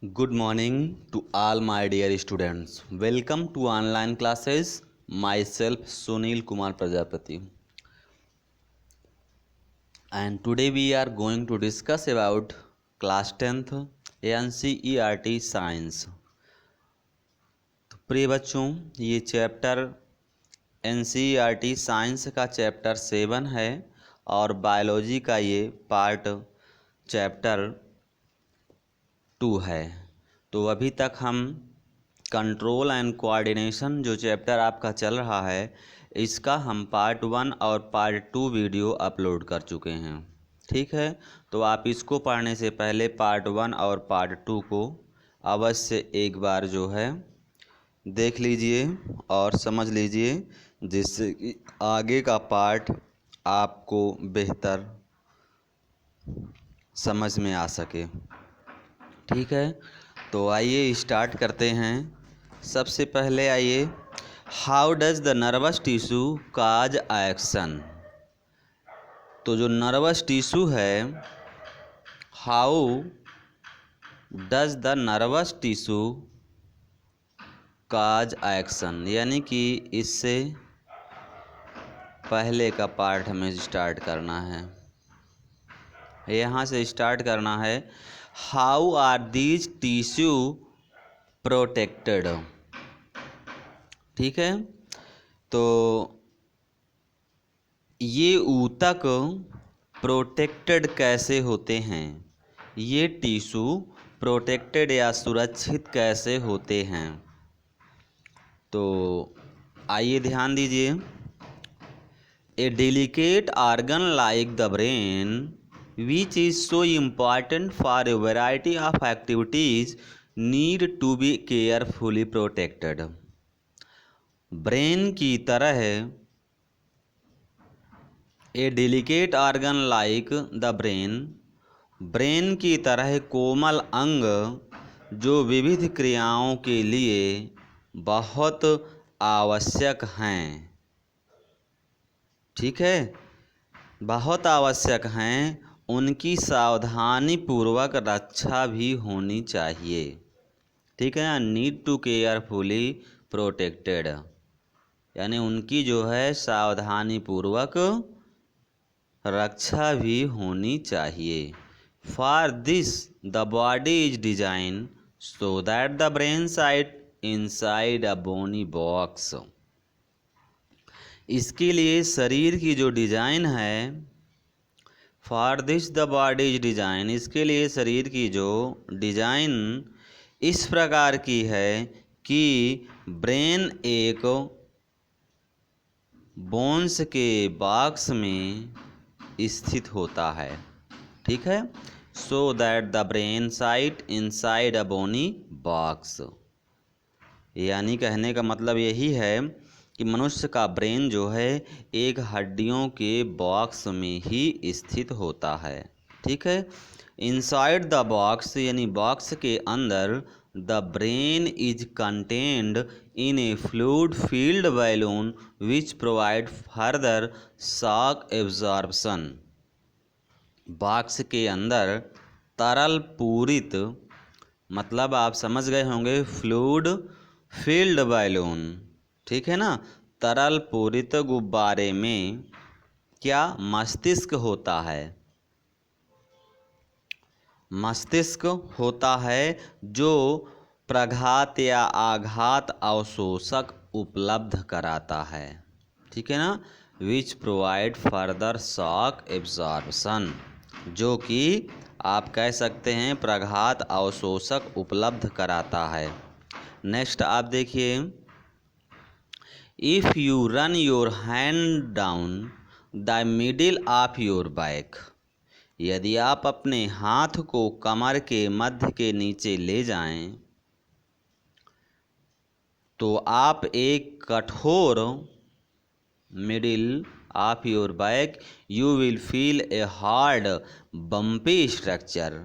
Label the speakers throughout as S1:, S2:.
S1: Good morning to all my dear students. Welcome to online classes. Myself Sunil Kumar Prajapati. And today we are going to discuss about class 10th NCERT Science. तो प्रिय बच्चों, ये chapter NCERT science का chapter 7 है और biology का ये part chapter 2 है। तो अभी तक हम कंट्रोल एंड कोऑर्डिनेशन जो चैप्टर आपका चल रहा है, इसका हम पार्ट 1 और पार्ट 2 वीडियो अपलोड कर चुके हैं। ठीक है, तो आप इसको पढ़ने से पहले पार्ट 1 और पार्ट 2 को अवश्य एक बार जो है देख लीजिए और समझ लीजिए, जिससे कि आगे का पार्ट आपको बेहतर समझ में आ सके। ठीक है, तो आइए स्टार्ट करते हैं। सबसे पहले आइए, how does the nervous tissue cause action. तो जो नर्वस टिश्यू है, how does the nervous tissue cause action, यानी कि इससे पहले का पार्ट हमें स्टार्ट करना है। यहाँ से स्टार्ट करना है, how are these tissue protected. ठीक है, तो ये ऊतक प्रोटेक्टेड कैसे होते हैं, ये टिश्यू प्रोटेक्टेड या सुरक्षित कैसे होते हैं। तो आइए ध्यान दीजिए, a delicate organ like the brain which is so important for a variety of activities need to be carefully protected. Brain की तरह a delicate organ like the brain की तरह कोमल अंग जो विविध क्रियाओं के लिए बहुत आवश्यक हैं। ठीक है, बहुत आवश्यक हैं, उनकी सावधानी पूर्वक रक्षा भी होनी चाहिए। ठीक है, नीड टू केयरफुली प्रोटेक्टेड, यानी उनकी जो है सावधानी पूर्वक रक्षा भी होनी चाहिए। For this the body is design so that the brain site inside a bony box. इसके लिए शरीर की जो डिजाइन है, for this the body is design, इसके लिए शरीर की जो डिजाइन इस प्रकार की है कि ब्रेन एक बोन्स के बॉक्स में स्थित होता है। ठीक है, so that the brain site inside a bony box, यानी कहने का मतलब यही है कि मनुष्य का ब्रेन जो है एक हड्डियों के बॉक्स में ही स्थित होता है। ठीक है, इनसाइड द बॉक्स यानी बॉक्स के अंदर, the brain is contained in A fluid field balloon which provide further shock absorption. Box के अंदर तरल पूरित, मतलब आप समझ गए होंगे, फ्लूइड फील्ड बैलून। ठीक है ना, तरल पूरित गुब्बारे में क्या मस्तिष्क होता है, मस्तिष्क होता है जो प्रघात या आघात अवशोषक उपलब्ध कराता है। ठीक है ना, which provide further shock absorption, जो कि आप कह सकते हैं प्रघात अवशोषक उपलब्ध कराता है। नेक्स्ट आप देखिए, if you run your hand down the middle of your back, यदि आप अपने हाथ को कमर के मध्य के नीचे ले जाएं, तो आप एक कठोर middle of your back you will feel a hard bumpy structure,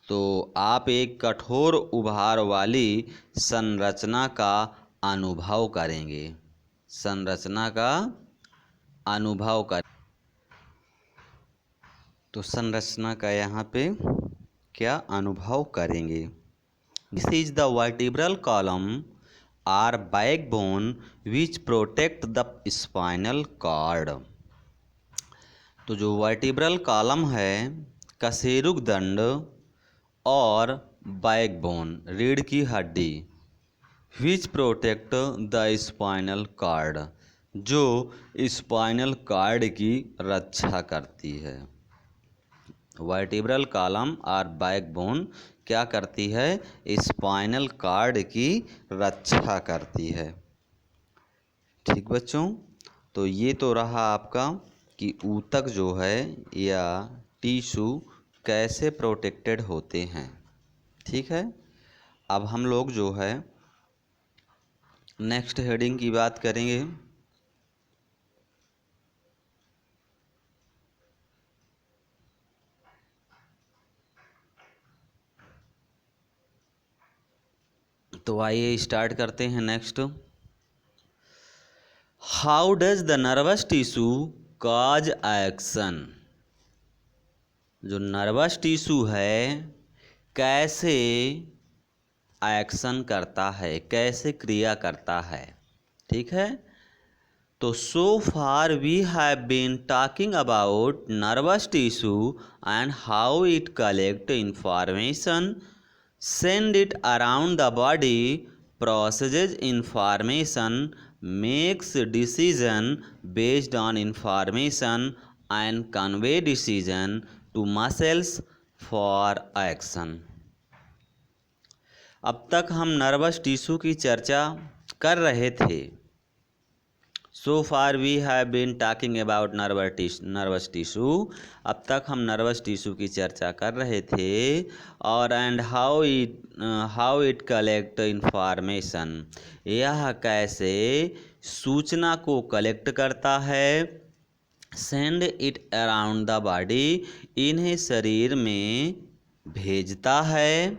S1: तो आप एक कठोर उभार वाली संरचना का अनुभव करेंगे, संरचना का अनुभव कर। तो संरचना का यहाँ पे क्या अनुभव करेंगे। This is the vertebral column or backbone which protect the spinal cord. तो जो वर्टिब्रल कॉलम है, कशेरुक दंड और बैकबोन रीढ़ की हड्डी, विच प्रोटेक्ट द स्पाइनल कार्ड, जो स्पाइनल कार्ड की रक्षा करती है। वर्टिब्रल कॉलम और बैकबोन क्या करती है? स्पाइनल कार्ड की रक्षा करती है। ठीक बच्चों, तो ये तो रहा आपका कि ऊतक जो है या टिश्यू कैसे प्रोटेक्टेड होते हैं। ठीक है, अब हम लोग जो है नेक्स्ट हेडिंग की बात करेंगे। तो आइए स्टार्ट करते हैं next. How does the nervous tissue cause action. जो नर्वस टिश्यू है कैसे एक्शन करता है, कैसे क्रिया करता है। ठीक है, तो so far we have been talking about nervous tissue and how it collect information, send it around the body, processes information, makes decision based on information and convey decision to muscles for action। अब तक हम nervous tissue की चर्चा कर रहे थे। So far we have been talking about nervous tissue. अब तक हम नर्वस टिश्यू की चर्चा कर रहे थे और and how it collect information, यह कैसे सूचना को कलेक्ट करता है। Send it around the body, इन्हें शरीर में भेजता है।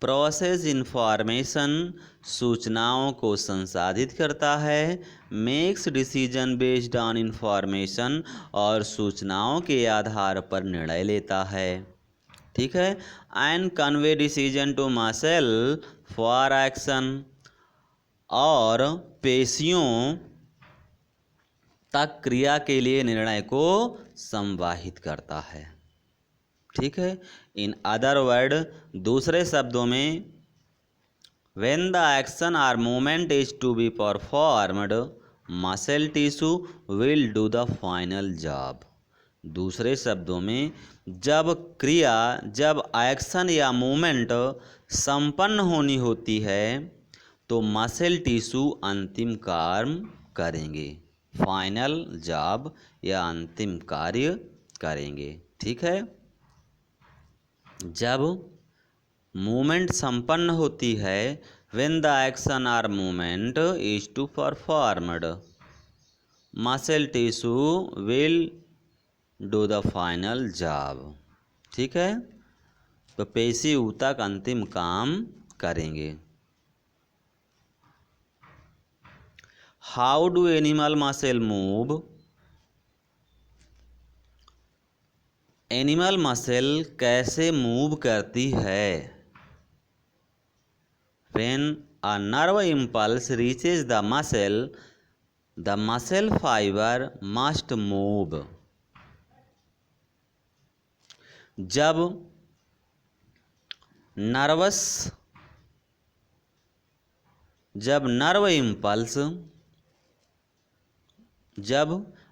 S1: प्रोसेस इंफॉर्मेशन, सूचनाओं को संसाधित करता है। Makes decision based on information, और सूचनाओं के आधार पर निर्णय लेता है। ठीक है, and convey decision to muscle for action, और पेशियों तक क्रिया के लिए निर्णय को संवाहित करता है। ठीक है, इन अदर वर्ड, दूसरे शब्दों में, when the action or movement is to be performed, muscle tissue will do the final job। दूसरे शब्दों में, जब एक्शन या मूवमेंट संपन्न होनी होती है तो मसल टिश्यू अंतिम कार्य करेंगे, फाइनल जॉब या अंतिम कार्य करेंगे। ठीक है, जब मूवमेंट संपन्न होती है, when the action or movement is to performed, muscle tissue will do the final job। ठीक है, तो पेशी ऊतक अंतिम काम करेंगे। How do animal muscle move. Animal muscle कैसे मूव करती है। When a nerve impulse reaches the muscle fiber must move। जब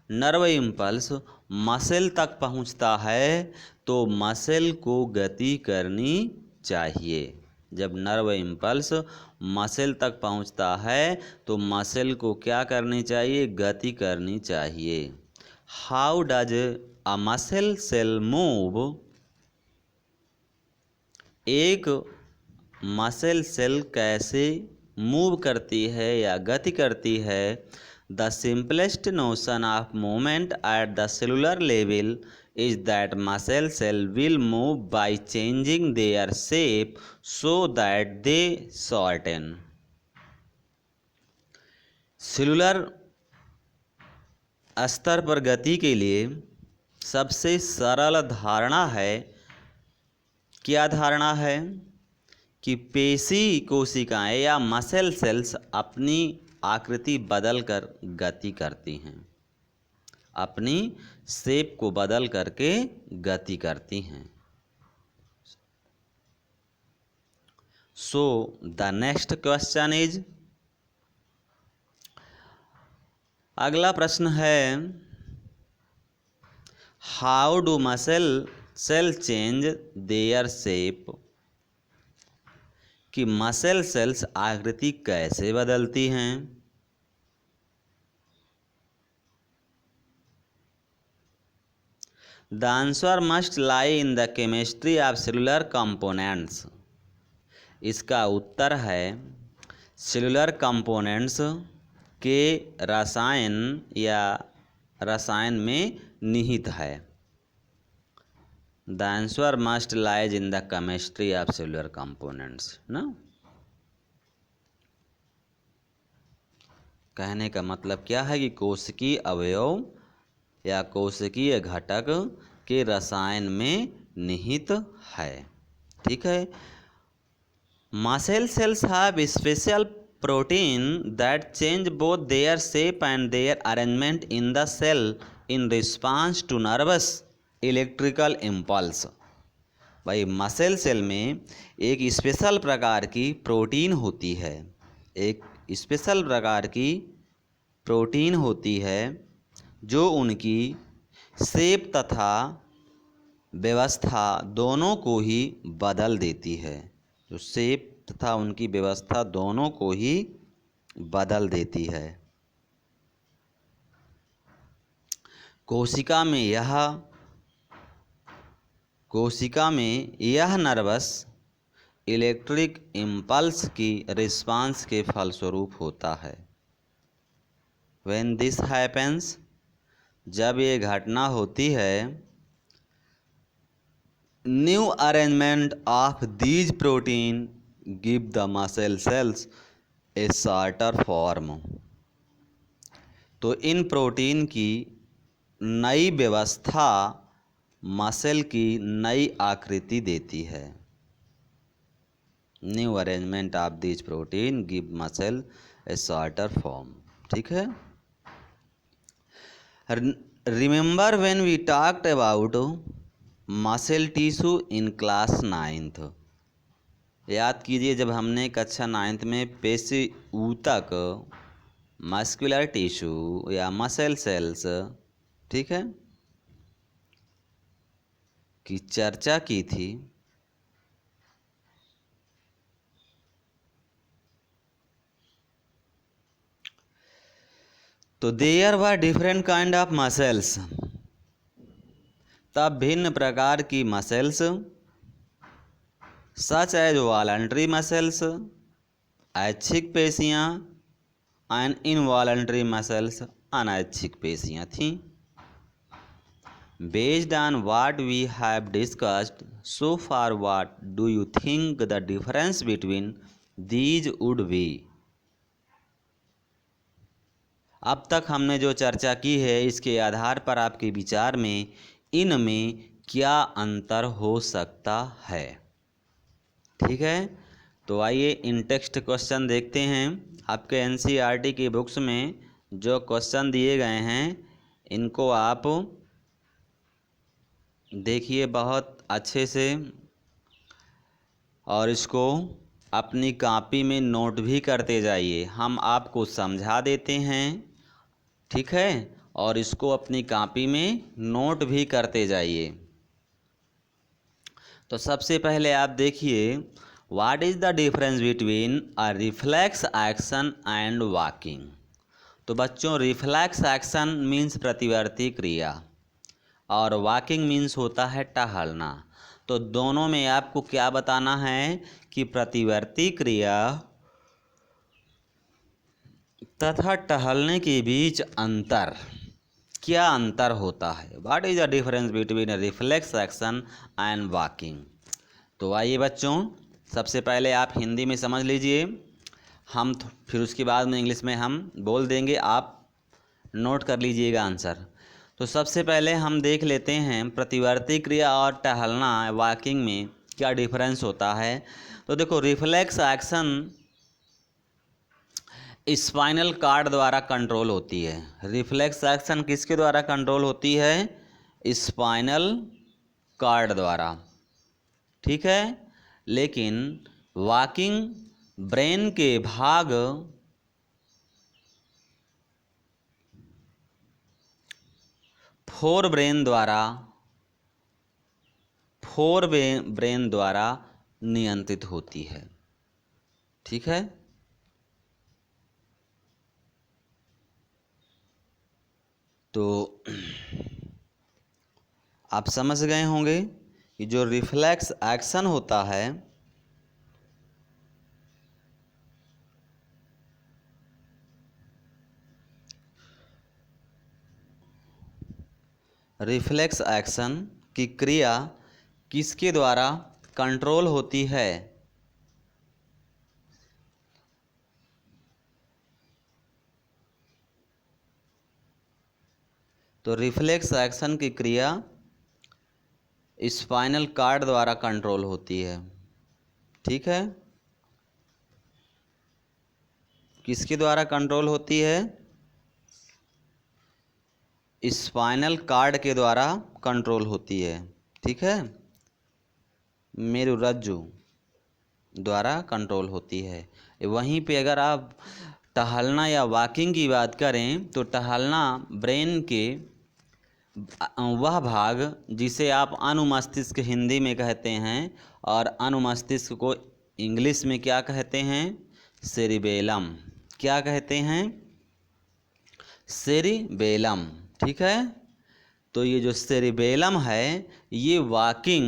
S1: नर्व इम्पल्स मसल तक पहुंचता है तो मसल को गति करनी चाहिए। जब नर्व इम्पल्स मसल तक पहुंचता है तो मसल को क्या करनी चाहिए? गति करनी चाहिए। How does a muscle cell move. एक मसल सेल कैसे मूव करती है या गति करती है। The simplest notion of movement at the cellular level is that muscle cell will move by changing their shape so that they shorten। Cellular स्तर पर गति के लिए सबसे सरल धारणा है, क्या धारणा है? कि पेशी कोशिकाएं या मसल सेल्स अपनी आकृति बदलकर गति करती हैं, अपनी शेप को बदल करके गति करती हैं। So the next question is, अगला प्रश्न है, how do muscle cell change their shape, कि मसल सेल्स आकृति कैसे बदलती हैं। The answer must lie in the chemistry of cellular components. इसका उत्तर है सेलुलर कंपोनेंट्स के रसायन या रसायन में निहित है। The answer must lies in the chemistry of cellular components ना। कहने का मतलब क्या है कि कोशिकीय अवयव या कोशिकीय घटक के रसायन में निहित है। ठीक है। Muscle cells have special protein that change both their shape and their arrangement in the cell in response to nervous electrical impulse. भाई मसल सेल में एक स्पेशल प्रकार की प्रोटीन होती है, एक स्पेशल प्रकार की प्रोटीन होती है जो उनकी शेप तथा व्यवस्था दोनों को ही बदल देती है, जो शेप तथा उनकी व्यवस्था दोनों को ही बदल देती है। कोशिका में यह नर्वस इलेक्ट्रिक इम्पल्स की रिस्पांस के फलस्वरूप होता है। When this happens, जब ये घटना होती है, new arrangement of these protein give the muscle cells A shorter form. तो इन प्रोटीन की नई व्यवस्था मसल की नई आकृति देती है। New arrangement of this protein give muscle a shorter form. ठीक है। Remember when we talked about muscle tissue in class 9th। याद कीजिए जब हमने कक्षा 9th में पेशी ऊतक, मस्कुलर टिश्यू या मसल सेल्स, ठीक है, की चर्चा की थी। तो there were different kind of muscles. तब भिन्न प्रकार की muscles such as voluntary muscles, ऐच्छिक पेशियां, एंड इनवॉलंटरी मसल्स, अनैच्छिक पेशियां थीं। Based on what we have discussed so far, what do you think the difference between these would be? अब तक हमने जो चर्चा की है इसके आधार पर आपके विचार में इनमें क्या अंतर हो सकता है। ठीक है। तो आइए इन टेक्स्ट क्वेश्चन देखते हैं। आपके NCERT की बुक्स में जो क्वेश्चन दिए गए हैं इनको आप देखिए बहुत अच्छे से, और इसको अपनी कॉपी में नोट भी करते जाइए। हम आपको समझा देते हैं, ठीक है, और इसको अपनी कॉपी में नोट भी करते जाइए। तो सबसे पहले आप देखिए, what is the difference between a reflex action and walking. तो बच्चों रिफ्लेक्स एक्शन मीन्स प्रतिवर्ती क्रिया और वॉकिंग मीन्स होता है टहलना। तो दोनों में आपको क्या बताना है कि प्रतिवर्ती क्रिया तथा टहलने के बीच अंतर, क्या अंतर होता है। What is the difference between reflex action and walking. तो आइए बच्चों, सबसे पहले आप हिंदी में समझ लीजिए, हम फिर उसके बाद में इंग्लिश में हम बोल देंगे, आप नोट कर लीजिएगा आंसर। तो सबसे पहले हम देख लेते हैं प्रतिवर्ती क्रिया और टहलना वॉकिंग में क्या डिफरेंस होता है। तो देखो रिफ्लेक्स एक्शन स्पाइनल कार्ड द्वारा कंट्रोल होती है। रिफ्लेक्स एक्शन किसके द्वारा कंट्रोल होती है? स्पाइनल कार्ड द्वारा, ठीक है। लेकिन वॉकिंग ब्रेन के भाग फोर ब्रेन द्वारा नियंत्रित होती है, ठीक है। तो आप समझ गए होंगे कि जो रिफ्लेक्स एक्शन होता है रिफ्लेक्स एक्शन की क्रिया किसके द्वारा कंट्रोल होती है? तो रिफ्लेक्स एक्शन की क्रिया स्पाइनल कार्ड द्वारा कंट्रोल होती है, ठीक है। किसके द्वारा कंट्रोल होती है? स्पाइनल कार्ड के द्वारा कंट्रोल होती है, ठीक है। मेरुरज्जु द्वारा कंट्रोल होती है। वहीं पे अगर आप टहलना या वॉकिंग की बात करें तो टहलना ब्रेन के वह भाग जिसे आप अनुमस्तिष्क हिंदी में कहते हैं और अनुमस्तिष्क को इंग्लिश में क्या कहते हैं? सेरिबेलम। क्या कहते हैं? सेरिबेलम, ठीक है। तो ये जो सेरिबेलम है ये वॉकिंग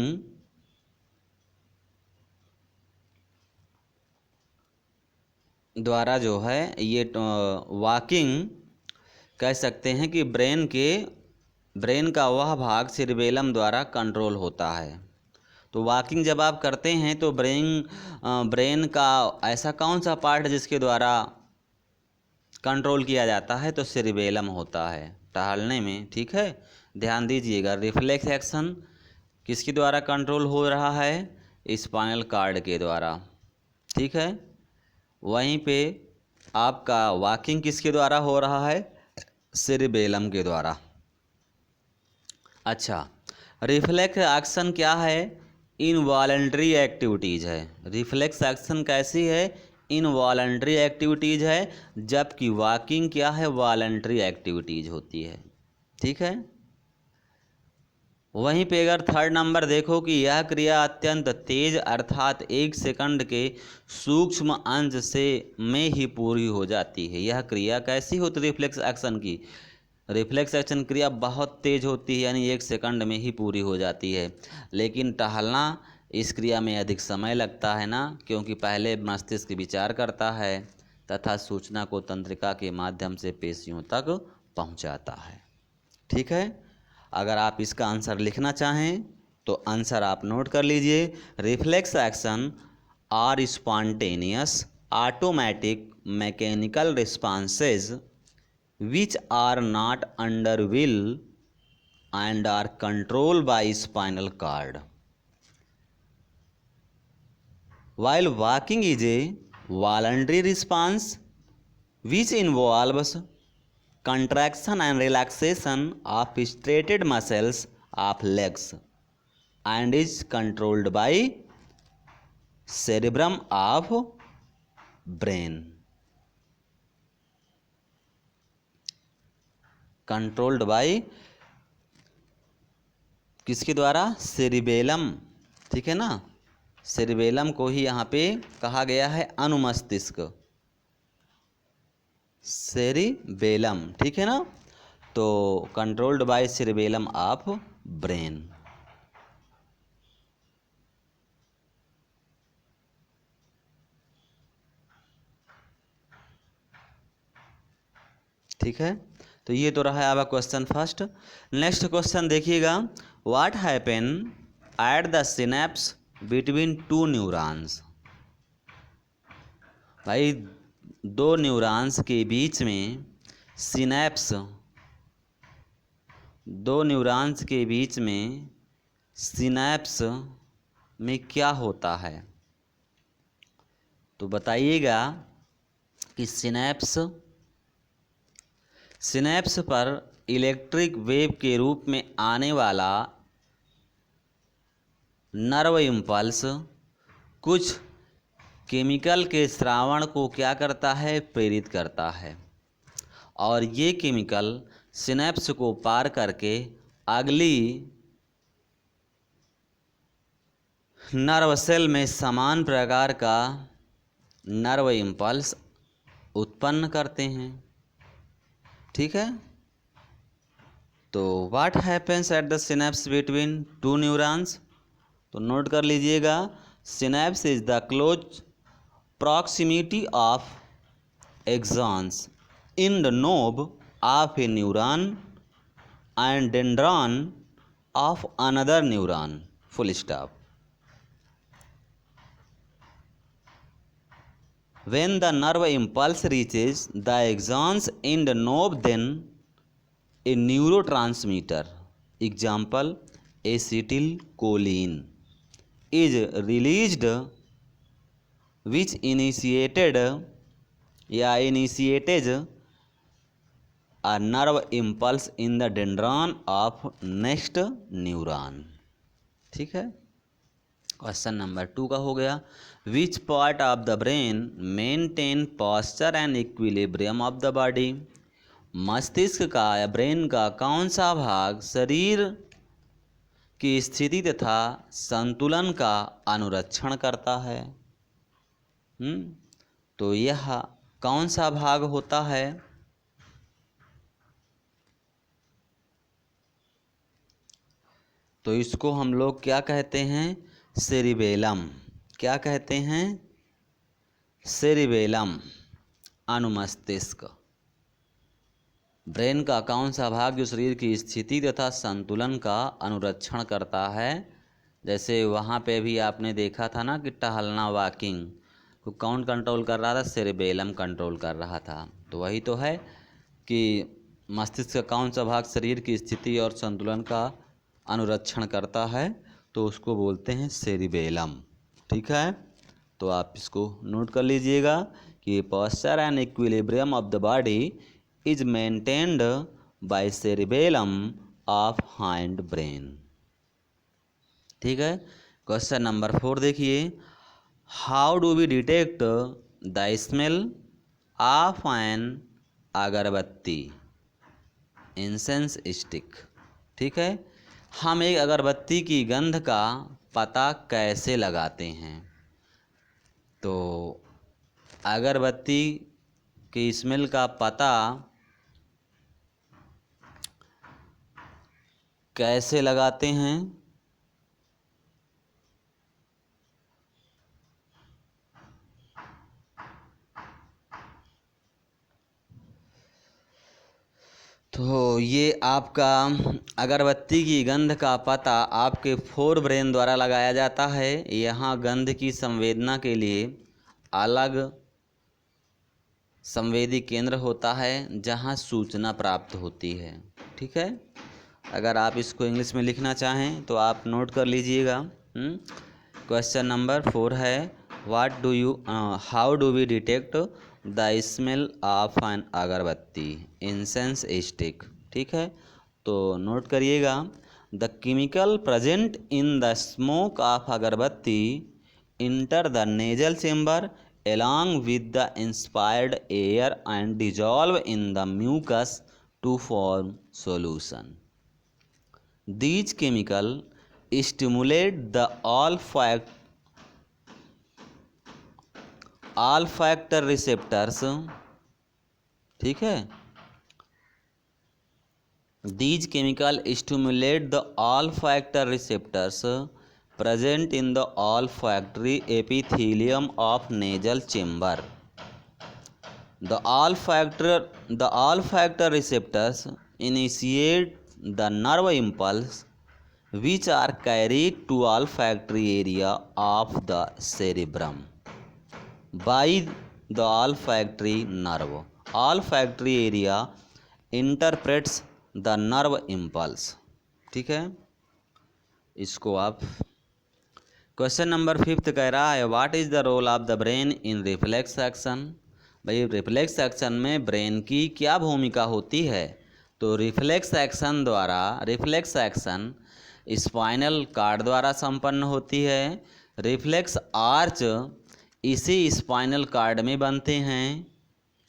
S1: द्वारा जो है ये वॉकिंग कह सकते हैं कि ब्रेन का वह भाग सेरिबेलम द्वारा कंट्रोल होता है। तो वॉकिंग जब आप करते हैं तो ब्रेन का ऐसा कौन सा पार्ट जिसके द्वारा कंट्रोल किया जाता है? तो सेरिबेलम होता है टहलने में, ठीक है। ध्यान दीजिएगा, रिफ्लेक्स एक्शन किसके द्वारा कंट्रोल हो रहा है? स्पाइनल कार्ड के द्वारा, ठीक है। वहीं पे आपका वॉकिंग किसके द्वारा हो रहा है? सेरिबेलम के द्वारा। अच्छा, रिफ्लेक्स एक्शन क्या है? इनवॉलंटरी एक्टिविटीज़ है। रिफ्लेक्स एक्शन कैसी है? इनवॉलंटरी एक्टिविटीज़ है, जबकि वॉकिंग क्या है? वॉलंटरी एक्टिविटीज़ होती है, ठीक है। वहीं पे अगर थर्ड नंबर देखो कि यह क्रिया अत्यंत तेज अर्थात 1 सेकंड के सूक्ष्म अंश से में ही पूरी हो जाती है। यह क्रिया कैसी होती है? रिफ्लेक्स एक्शन की रिफ्लेक्स एक्शन क्रिया बहुत तेज होती है, यानी 1 सेकंड में ही पूरी हो जाती है। लेकिन टहलना इस क्रिया में अधिक समय लगता है ना, क्योंकि पहले मस्तिष्क विचार करता है तथा सूचना को तंत्रिका के माध्यम से पेशियों तक पहुंचाता है, ठीक है। अगर आप इसका आंसर लिखना चाहें तो आंसर आप नोट कर लीजिए। Reflex action are spontaneous automatic mechanical responses which are not under will and are controlled by spinal cord, while walking is a voluntary response which involves contraction and relaxation of straightened muscles of legs and is controlled by cerebrum of brain. Controlled by किसके द्वारा? Cerebellum, ठीक है ना। Cerebellum को ही यहाँ पे कहा गया है अनुमस्तिष्क, सेरिबेलम, ठीक है ना। तो controlled by cerebellum of brain. ठीक है, तो ये तो रहा है आपका क्वेश्चन फर्स्ट। नेक्स्ट क्वेश्चन देखिएगा, what happen at the synapse between two neurons. भाई दो न्यूरॉन्स के बीच में सिनेप्स, दो न्यूरॉन्स के बीच में सिनेप्स में क्या होता है? तो बताइएगा कि सिनेप्स पर इलेक्ट्रिक वेव के रूप में आने वाला नर्व इम्पल्स कुछ केमिकल के स्रावण को क्या करता है, प्रेरित करता है, और ये केमिकल सिनेप्स को पार करके अगली नर्व सेल में समान प्रकार का नर्व इम्पल्स उत्पन्न करते हैं। ठीक है, तो what happens at the synapse between two neurons, तो नोट कर लीजिएगा, synapse is the close proximity of axons in the knob of a neuron and dendron of another neuron, full stop. When the nerve impulse reaches the axons in the knob, then a neurotransmitter, example acetylcholine, is released, which initiates a nerve impulse in the dendron of next neuron। ठीक है, question number 2 का हो गया, which part of the brain maintain posture and equilibrium of the body, मस्तिष्क का या brain का कौन सा भाग शरीर की स्थिति तथा संतुलन का अनुरक्षण करता है। तो यह कौन सा भाग होता है, तो इसको हम लोग क्या कहते हैं, सेरिबेलम। क्या कहते हैं, सेरिबेलम, अनुमस्तिष्क। ब्रेन का कौन सा भाग जो शरीर की स्थिति तथा संतुलन का अनुरक्षण करता है। जैसे वहाँ पे भी आपने देखा था ना कि टहलना, वॉकिंग को कौन कंट्रोल कर रहा था, सेरिबेलम कंट्रोल कर रहा था। तो वही तो है कि मस्तिष्क का कौन सा भाग शरीर की स्थिति और संतुलन का अनुरक्षण करता है, तो उसको बोलते हैं सेरिबेलम। ठीक है, तो आप इसको नोट कर लीजिएगा कि posture and equilibrium of the body is maintained by cerebellum of hind brain. ठीक है, क्वेश्चन नंबर 4 देखिए, how do we detect the smell of an agarbatti, incense stick. ठीक है, हम एक अगरबत्ती की गंध का पता कैसे लगाते हैं। तो अगरबत्ती की स्मेल का पता कैसे लगाते हैं, तो ये आपका अगरबत्ती की गंध का पता आपके फोर ब्रेन द्वारा लगाया जाता है। यहाँ गंध की संवेदना के लिए अलग संवेदी केंद्र होता है जहाँ सूचना प्राप्त होती है। ठीक है, अगर आप इसको इंग्लिश में लिखना चाहें तो आप नोट कर लीजिएगा। क्वेश्चन नंबर 4 है, how do we detect the smell of an agarbatti, incense stick. ठीक है, तो नोट करिएगा, the chemical present in the smoke of agarbatti enter the nasal chamber along with the inspired air and dissolve in the mucus to form solution. These chemicals stimulate the olfactory receptors। ठीक है, these chemicals stimulate the olfactory receptors present in the olfactory epithelium of nasal chamber. The olfactory receptors initiate the nerve impulse which are carried to olfactory area of the cerebrum by the olfactory nerve. Olfactory area interprets the nerve impulse। ठीक है, इसको आप question number 5 कह रहा है what is the role of the brain in reflex action. भाई reflex action में brain की क्या भूमिका होती है। तो रिफ्लेक्स एक्शन स्पाइनल कार्ड द्वारा संपन्न होती है। रिफ्लेक्स आर्च इसी स्पाइनल कार्ड में बनते हैं।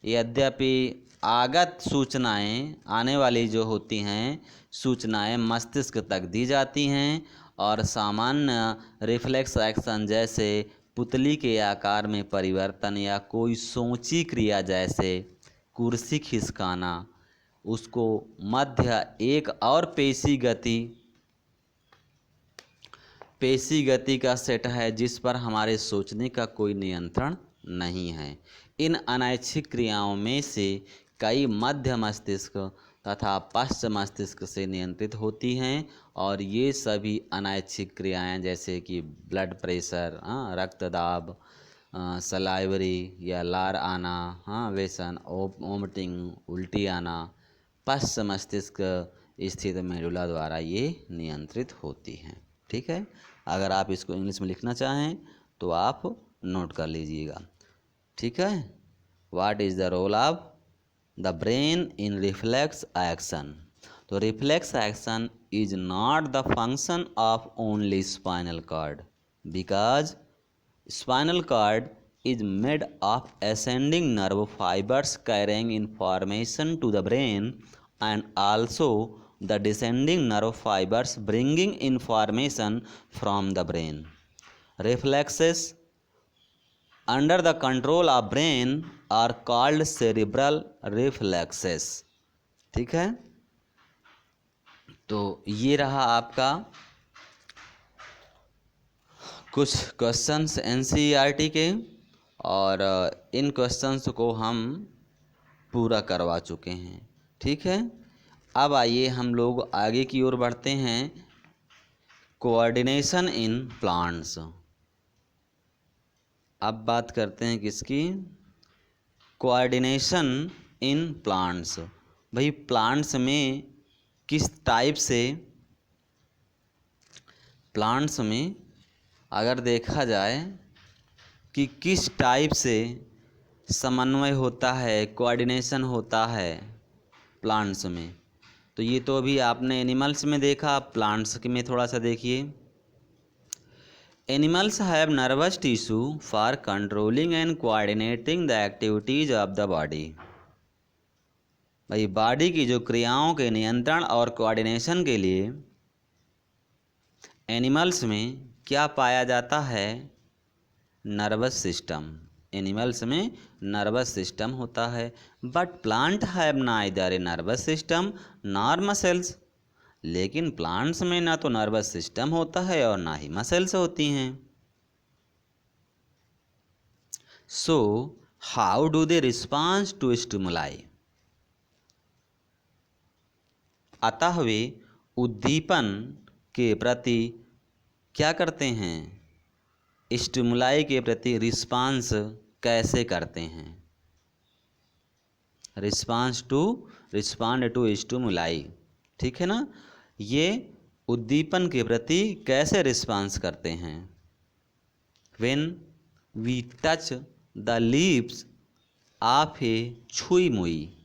S1: यद्यपि आगत सूचनाएं आने वाली जो होती हैं सूचनाएं मस्तिष्क तक दी जाती हैं और सामान्य रिफ्लेक्स एक्शन जैसे पुतली के आकार में परिवर्तन या कोई सोची क्रिया जैसे कुर्सी खिसकाना उसको मध्य एक और पेशी गति का सेट है जिस पर हमारे सोचने का कोई नियंत्रण नहीं है। इन अनैच्छिक क्रियाओं में से कई मध्य मस्तिष्क तथा पश्च मस्तिष्क से नियंत्रित होती हैं और ये सभी अनैच्छिक क्रियाएं जैसे कि ब्लड प्रेशर, रक्तदाब, सलाइवरी या लार आना, वेसन, वोमिटिंग, उल्टी आना पश्च मस्तिष्क स्थित मेडुला द्वारा ये नियंत्रित होती हैं। ठीक है, अगर आप इसको इंग्लिश में लिखना चाहें तो आप नोट कर लीजिएगा। ठीक है, what is the role of the brain in reflex action. तो reflex action is not the function of only spinal cord because spinal cord is made of ascending nerve fibers carrying information to the brain and also the descending nerve fibers bringing information from the brain. Reflexes under the control of brain are called cerebral reflexes. ठीक है, तो ये रहा आपका कुछ questions NCERT के और इन questions को हम पूरा करवा चुके हैं। ठीक है, अब आइए हम लोग आगे की ओर बढ़ते हैं। Coordination in plants. अब बात करते हैं किसकी, कोऑर्डिनेशन इन प्लांट्स। भाई प्लांट्स में किस टाइप से, प्लांट्स में अगर देखा जाए कि किस टाइप से समन्वय होता है, कोऑर्डिनेशन होता है प्लांट्स में, तो ये तो अभी आपने एनिमल्स में देखा, प्लांट्स में थोड़ा सा देखिए। Animals have nervous tissue for controlling and coordinating the activities of the body. भाई बॉडी की जो क्रियाओं के नियंत्रण और कोऑर्डिनेशन के लिए एनिमल्स में क्या पाया जाता है, नर्वस सिस्टम। एनिमल्स में नर्वस सिस्टम होता है। But plant have neither a nervous system nor muscles. लेकिन प्लांट्स में ना तो नर्वस सिस्टम होता है और ना ही मसल्स होती हैं। So how do they response to stimuli. अतः वे उद्दीपन के प्रति क्या करते हैं, स्टिमुलाई के प्रति रिस्पांस कैसे करते हैं। Response to, respond to stimuli. ठीक है ना, ये उद्दीपन के प्रति कैसे रिस्पांस करते हैं। When we touch the leaves of a chhui mui.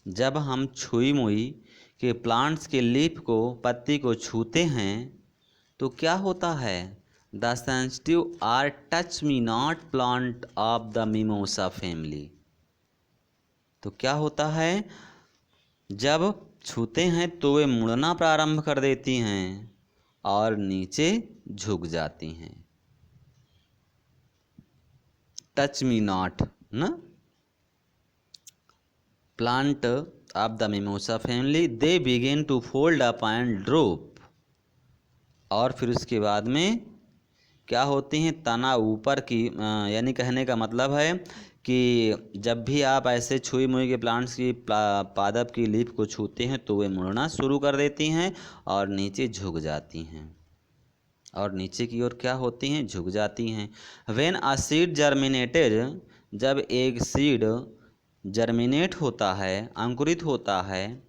S1: जब हम छुई मुई के प्लांट्स के लीफ को, पत्ती को छूते हैं तो क्या होता है, the sensitive or touch me not plant of the mimosa family. तो क्या होता है, जब छूते हैं तो वे मुड़ना प्रारंभ कर देती हैं और नीचे झुक जाती हैं। टच मी नॉट ना, plant of the mimosa family they begin to fold up and drop. और फिर उसके बाद में क्या होती हैं, तना ऊपर की, यानी कहने का मतलब है कि जब भी आप ऐसे छुई मुई के प्लांट्स की पादप की लीफ को छूते हैं तो वे मुड़ना शुरू कर देती हैं और नीचे झुक जाती हैं, और नीचे की ओर क्या होती हैं, झुक जाती हैं। व्हेन अ सीड जर्मिनेटेड, जब एक सीड जर्मिनेट होता है, अंकुरित होता है,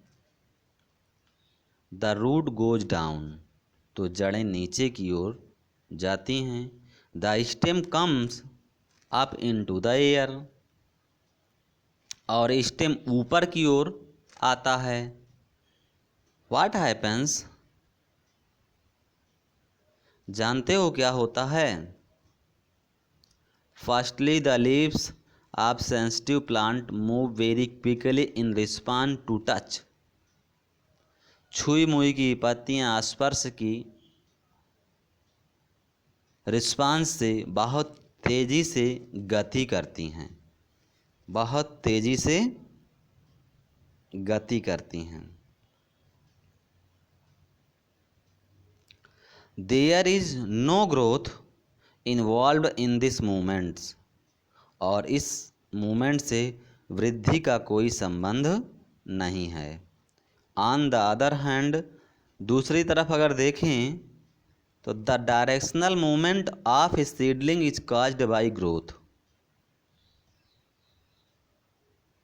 S1: द रूट गोज डाउन, तो जड़ें नीचे की ओर जाती हैं। The stem comes up into the air, और स्टेम ऊपर की ओर आता है। व्हाट हैपन्स, जानते हो क्या होता है? Firstly the leaves of sensitive plant move very quickly in response to touch. छुई मुई की पत्तियां स्पर्श की रिस्पांस से बहुत तेजी से गति करती हैं, बहुत तेजी से गति करती हैं। There is no growth involve in this movements, और इस मूवमेंट से वृद्धि का कोई संबंध नहीं है। ऑन द अदर हैंड, दूसरी तरफ अगर देखें तो the directional movement of seedling is caused by growth.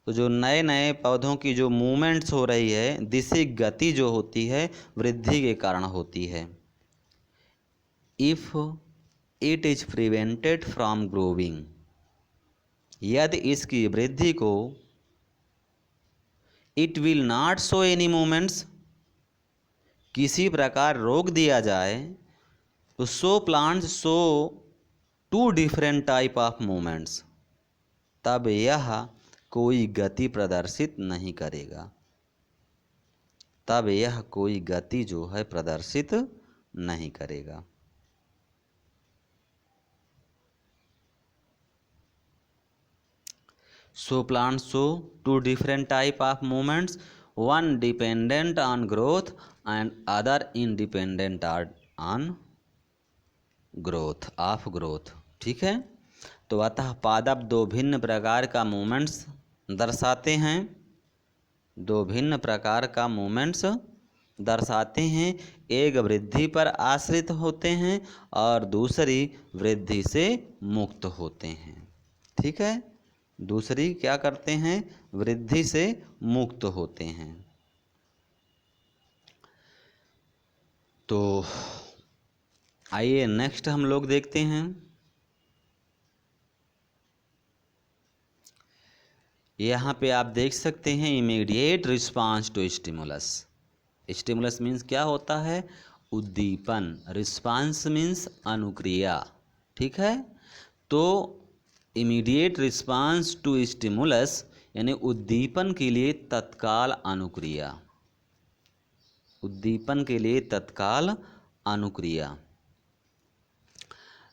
S1: तो जो नए नए पौधों की जो मूवमेंट्स हो रही है, दिशा गति जो होती है, वृद्धि के कारण होती है। If it is prevented from growing, यदि इसकी वृद्धि को it will not show any movements, किसी प्रकार रोक दिया जाए, तो so plants show two different type of movements, तब यह कोई गति प्रदर्शित नहीं करेगा, तब यह कोई गति जो है प्रदर्शित नहीं करेगा। So plants show two different type of movements, one dependent on growth and other independent on growth of growth। ठीक है, तो अतः पादप दो भिन्न प्रकार का मूवमेंट्स दर्शाते हैं, दो भिन्न प्रकार का मूवमेंट्स दर्शाते हैं। एक वृद्धि पर आश्रित होते हैं और दूसरी वृद्धि से मुक्त होते हैं। ठीक है, दूसरी क्या करते हैं? वृद्धि से मुक्त होते हैं। तो आइए नेक्स्ट हम लोग देखते हैं। यहाँ पे आप देख सकते हैं immediate response to stimulus. Stimulus means क्या होता है? उद्दीपन। रिस्पांस मीन्स अनुक्रिया। ठीक है, तो इमीडिएट रिस्पांस टू स्टिमुलस यानी उद्दीपन के लिए तत्काल अनुक्रिया, उद्दीपन के लिए तत्काल अनुक्रिया।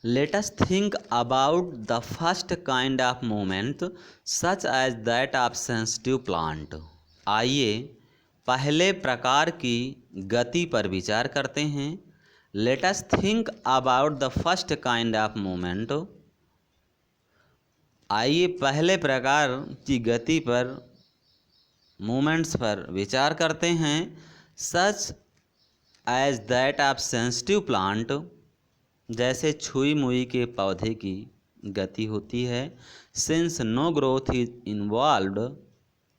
S1: Let us think about the first kind of movement such as that of sensitive plant। आइए पहले प्रकार की गति पर विचार करते हैं। Let us think about the first kind of movement। आइए पहले प्रकार की गति पर, मूवमेंट्स पर विचार करते हैं। Such as that of sensitive plant, जैसे छुई मुई के पौधे की गति होती है। Since no growth is involved,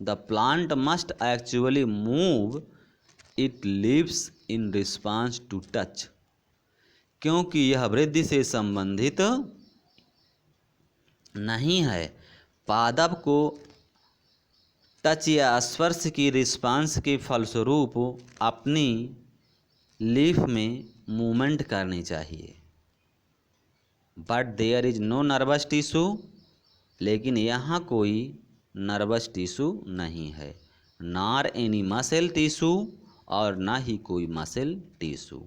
S1: the plant must actually move it leaves in response to touch. क्योंकि यह वृद्धि से संबंधित नहीं है, पादप को टच या स्पर्श की रिस्पांस के फलस्वरूप अपनी लीफ में मूवमेंट करनी चाहिए। But there is no nervous tissue, लेकिन यहाँ कोई नर्वस टिश्यू नहीं है। नॉर एनी मसल टिश्यू, और ना ही कोई muscle tissue.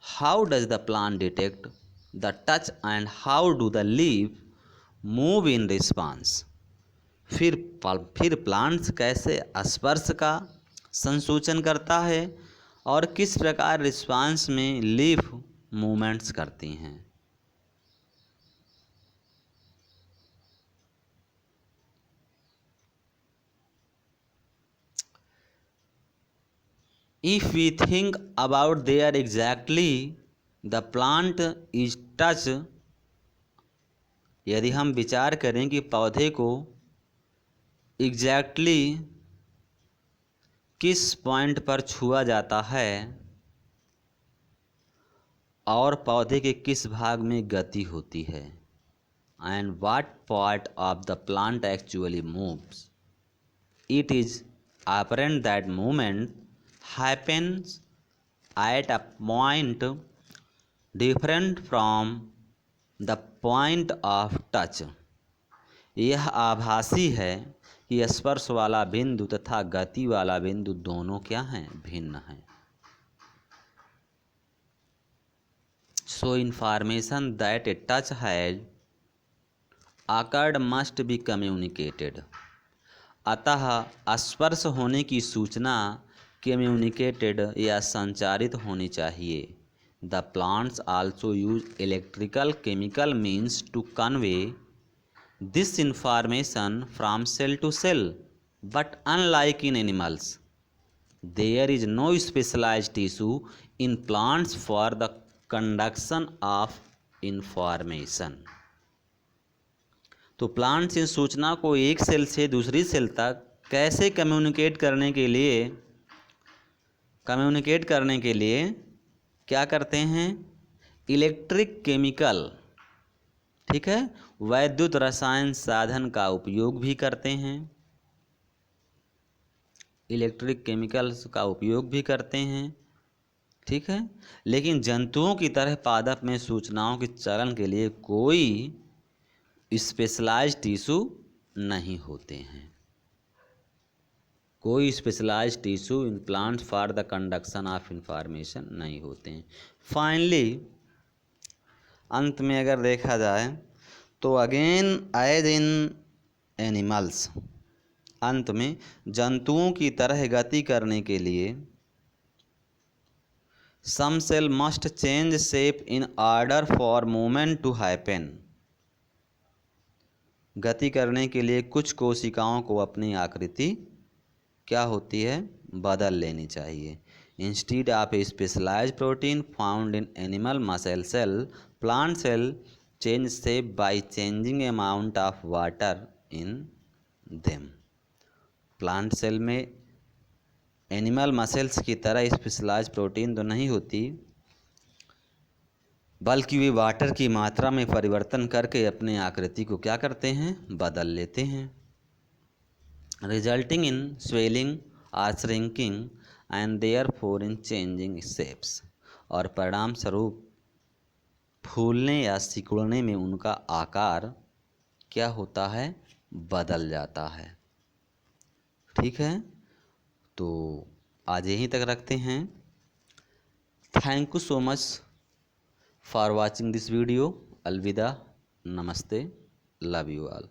S1: How does the plant detect the touch and how do the leaf move in response. फिर प्लांट्स कैसे स्पर्श का संसूचन करता है और किस प्रकार रिस्पांस में लीफ मूवमेंट्स करती हैं। If we think about there exactly the plant is touch, यदि हम विचार करें कि पौधे को एग्जैक्टली किस पॉइंट पर छुआ जाता है और पौधे के किस भाग में गति होती है? And what part of the plant actually moves? It is apparent that movement happens at a point different from the point of touch. यह आभासी है कि स्पर्श वाला बिंदु तथा गति वाला बिंदु दोनों क्या हैं? भिन्न हैं. So information that a touch has occurred must be communicated. अतः स्पर्श होने की सूचना कम्युनिकेटेड या संचारित होनी चाहिए. The plants also use electrical chemical means to convey this information from cell to cell, but unlike in animals there is no specialised tissue in plants for the conduction of information. तो plants इन सूचना को एक cell से दूसरी cell तक कैसे communicate करने के लिए क्या करते हैं? इलेक्ट्रिक केमिकल, ठीक है, वैद्युत रसायन साधन का उपयोग भी करते हैं. इलेक्ट्रिक केमिकल्स का उपयोग भी करते हैं, ठीक है. लेकिन जंतुओं की तरह पादप में सूचनाओं के चलन के लिए कोई स्पेशलाइज्ड टिश्यू नहीं होते हैं. कोई specialised tissue in plants for the conduction of information नहीं होते हैं. फाइनली अंत में अगर देखा जाए तो अगेन एज इन एनिमल्स, अंत में जंतुओं की तरह गति करने के लिए some cell must change shape in order for movement to happen. गति करने के लिए कुछ कोशिकाओं को अपनी आकृति क्या होती है? बदल लेनी चाहिए. Instead of a specialised protein found in animal muscle cell, plant cell change shape by changing amount of water in them. Plant cell में एनिमल मसल्स की तरह स्पेशलाइज्ड प्रोटीन तो नहीं होती, बल्कि वे वाटर की मात्रा में परिवर्तन करके अपने आकृति को क्या करते हैं? बदल लेते हैं. रिजल्टिंग इन स्वेलिंग और shrinking and therefore in changing shapes. और परिणाम स्वरूप फूलने या सिकुड़ने में उनका आकार क्या होता है? बदल जाता है. ठीक है, तो आज यहीं तक रखते हैं. Thank you so much for watching this video. Alvida, namaste, love you all.